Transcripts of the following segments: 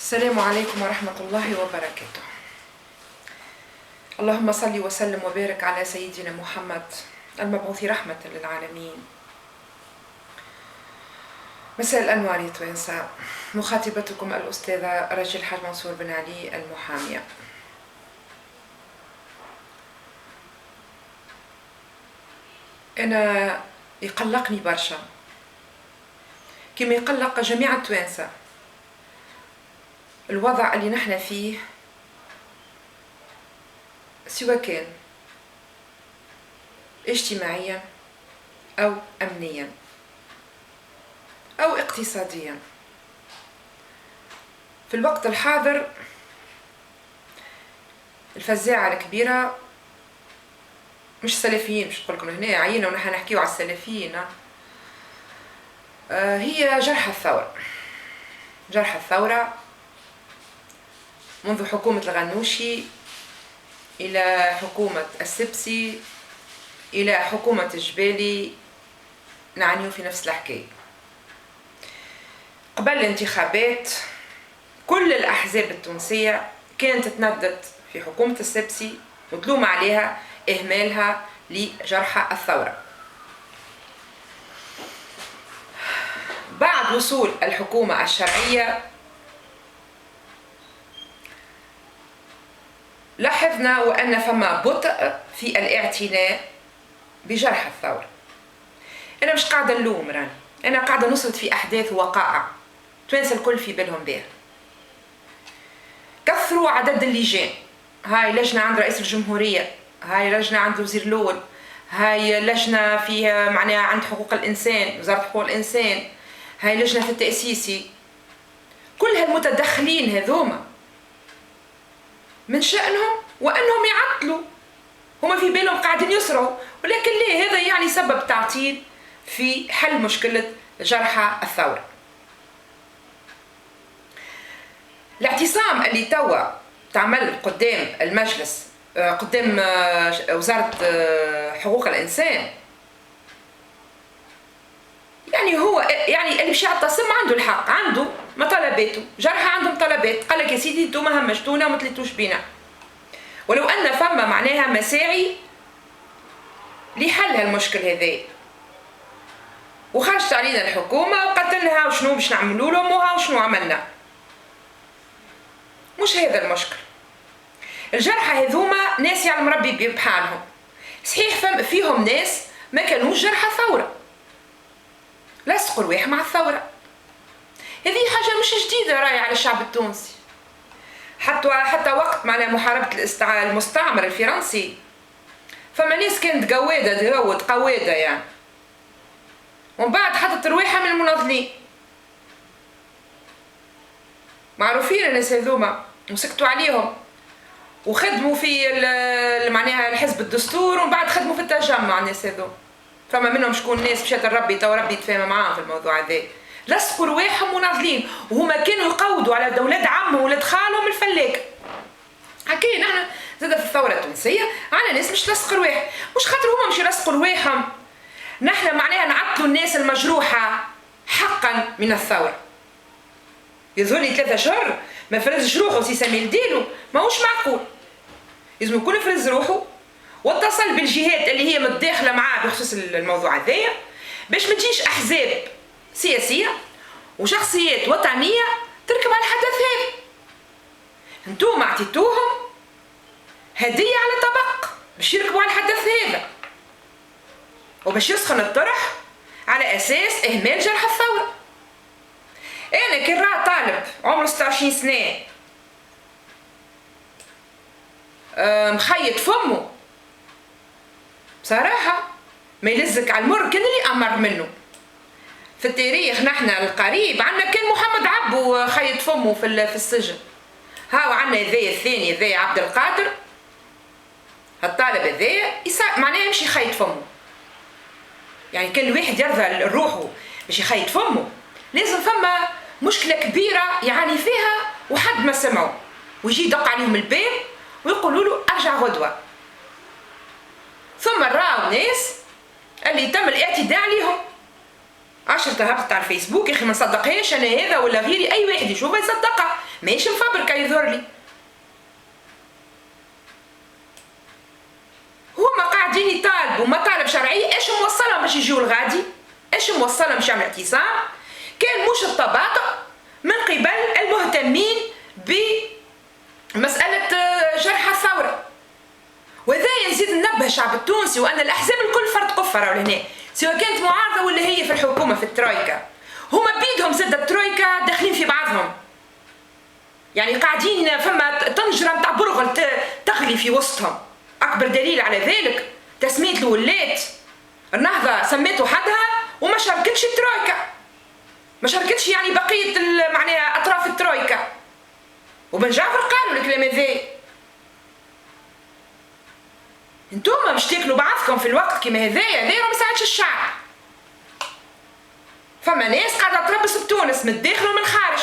السلام عليكم ورحمة الله وبركاته. اللهم صل وسلم وبارك على سيدنا محمد المبعوث رحمة للعالمين. مساء الأنوار يا توانسة، مخاطبتكم الأستاذة رجل الحاج منصور بن علي المحامية. أنا يقلقني برشا كما يقلق جميع التوانسة الوضع اللي نحن فيه، سواء كان اجتماعيا أو أمنيا أو اقتصاديا. في الوقت الحاضر الفزاعة الكبيرة، مش سلفيين، مش نقول لكم هنا عينا ونحن نحكيو على السلفيين، هي جرح الثورة. جرح الثورة منذ حكومة الغنوشي إلى حكومة السبسي إلى حكومة الجبالي، نعنيو في نفس الحكاية. قبل الانتخابات كل الأحزاب التونسية كانت تندد في حكومة السبسي وتلوم عليها إهمالها لجرح الثورة. بعد وصول الحكومة الشرعية لاحظنا وأن فما بطء في الاعتناء بجرح الثورة. أنا مش قاعدة نلوم راني، أنا قاعدة نسرد في أحداث ووقائع توانسة الكل في بالهم بها. كثروا عدد اللجان، هاي لجنة عند رئيس الجمهورية، هاي لجنة عند الوزير الأول، هاي لجنة فيها معناها عند حقوق الإنسان، وزارة حقوق الإنسان، هاي لجنة في التأسيسي. كل هالمتدخلين هذوما من شأنهم وأنهم يعطلوا، هما في بالهم قاعدين يسرعوا، ولكن ليه؟ هذا يعني سبب تعطيل في حل مشكلة جرحى الثورة. الاعتصام اللي توا تعمل قدام المجلس، قدام وزارة حقوق الإنسان، يعني هو يعني اللي باش يعتصم عنده الحق، عنده مطالباته، جرحى عندهم طلبات، قال لك يا سيدي انتوما همشتونا وما تليتوش بينا، ولو ان فما معناها مساعي لحل هالمشكل هذا. وخرجت علينا الحكومه وقالت لنا هاو شنو باش نعملوا لهم وهاو شنو عملنا. مش هذا المشكل. الجرحى هذوما ناس يعلم ربي بحالهم، صحيح فيهم ناس ما كانوش جرحى ثوره، لصقوا رواح مع الثوره. هذه حاجه مش جديده راهي على الشعب التونسي. حتى وقت معناها محاربه المستعمر الفرنسي فما ناس كانت قواده يعني، ومن بعد حطت رواحها من المناضلين. معروفين الناس هذوما وسكتوا عليهم وخدموا في معناها الحزب الدستور، ومن بعد خدموا في التجمع. الناس هذوما فما منهم شكون ناس مشات لربي تو ربي يتفاهم معاهم في الموضوع هذا، لصقوا رواحهم مناضلين، وهما كانوا يقودوا على اولاد عمهم وولاد خالهم الفلاك. هكايا نحن زاد في الثوره التونسيه على ناس مش لصق رواح، مش خاطر هما مش يلصقوا رواحهم، نحن معناها نعطلوا الناس المجروحه حقا من الثوره. يظهرني 3 شهور ما فرزش روحه سي سمير ديلو، ماهوش معقول. لازم يكون فرز روحه واتصل بالجهات اللي هي متداخله معاه بخصوص الموضوع هذايا، باش ما تجيش احزاب سياسيه وشخصيات وطنيه تركب على الحدث هذا. انتوما عطيتوهم هديه على طبق باش يركبوا على الحدث هذا، وباش يسخن الطرح على اساس اهمال جرح الثوره. انا كي راه طالب عمره 26 سنه مخيط فمه بصراحه ما يلزك على المر، كان اللي امر منه في التاريخ نحن القريب. عندنا كان محمد عبو خيط فمه في السجن، هاو عندنا هذايا الثاني هذايا عبد القادر، هالطالب هذايا معناه يمشي يخيط فمه. يعني كان الواحد يرضى روحه باش يخيط فمه، لازم فما مشكله كبيره يعاني فيها وحد ما سمعوا، ويجي يدق عليهم الباب ويقولوا له ارجع غدوه. ثم راو ناس اللي تم الاعتداء عليهم، 10 هبطت على الفيسبوك يا اخي ما نصدقهاش انا هذا ولا غيري، اي واحد يشوفها يصدقها، ماهيش مفبركه يظهر لي. هما قاعدين يطالبوا مطالب شرعيه، ايش موصلهم باش يجيو الغادي؟ ايش موصلهم باش يعملوا اعتصام؟ كان مش التباطؤ من قبل المهتمين بمساله جرح الثوره. وهذا نزيد ننبه الشعب التونسي وان الاحزاب الكل فرد قفه راهو لهنا، سواء كانت معارضه ولا هي في الحكومه في الترويكا، هما بيدهم زاد الترويكا داخلين في بعضهم. يعني قاعدين فما طنجره نتاع برغل تغلي في وسطهم. اكبر دليل على ذلك تسميه الولات، النهضه سميته حدها وما شاركتش الترويكا، ما شاركتش يعني بقيه معناها اطراف الترويكا. وبن جعفر قالوا الكلام هذا. انتوما باش تاكلوا بعضكم في الوقت كيما هذايا، هذايا ما يساعدش الشعب. فما ناس قاعده تربص بتونس من الداخل ومن الخارج،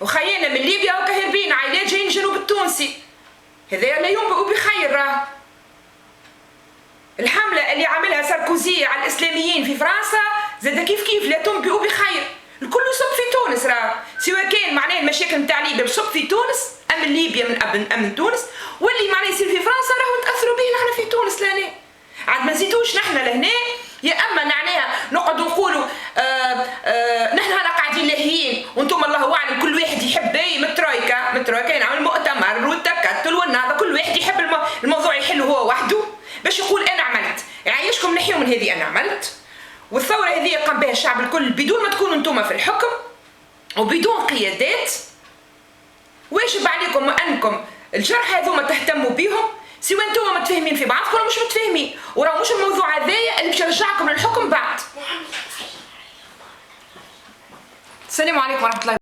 وخيانا من ليبيا وكهربين عائلات جايين الجنوب التونسي، هذايا لا ينبئ بخير. راه الحمله اللي عملها ساركوزي على الاسلاميين في فرنسا زاد كيف لا تنبئ بخير. الكل يصب في تونس، راه سواء كان معناه المشاكل نتاع ليبيا بصب في تونس ام ليبيا من تونس، واللي معناه يصير في فرنسا راهو نتاثروا به نحن في تونس لهنا. عاد ما نزيدوش نحن لهنا، يا اما معناها نقعدوا نقولوا نحن هنا قاعدين لاهيين وانتم الله اعلم كل واحد يحب من الترويكا ينعمل مؤتمر والتكتل والنهضه، كل واحد يحب الموضوع يحله هو وحده باش يقول انا عملت. يعيشكم نحيوا من هذه انا عملت، والثوره هذه قام بها الشعب الكل بدون ما تكونوا انتم في الحكم وبدون قيادات. واجب عليكم انكم الجرح هذوما تهتموا بهم، سواء انتم متفاهمين في بعضكم ولا مش متفاهمين، وراه مش الموضوع هذايا اللي باش يرجعكم للحكم بعد. السلام عليكم ورحمه الله.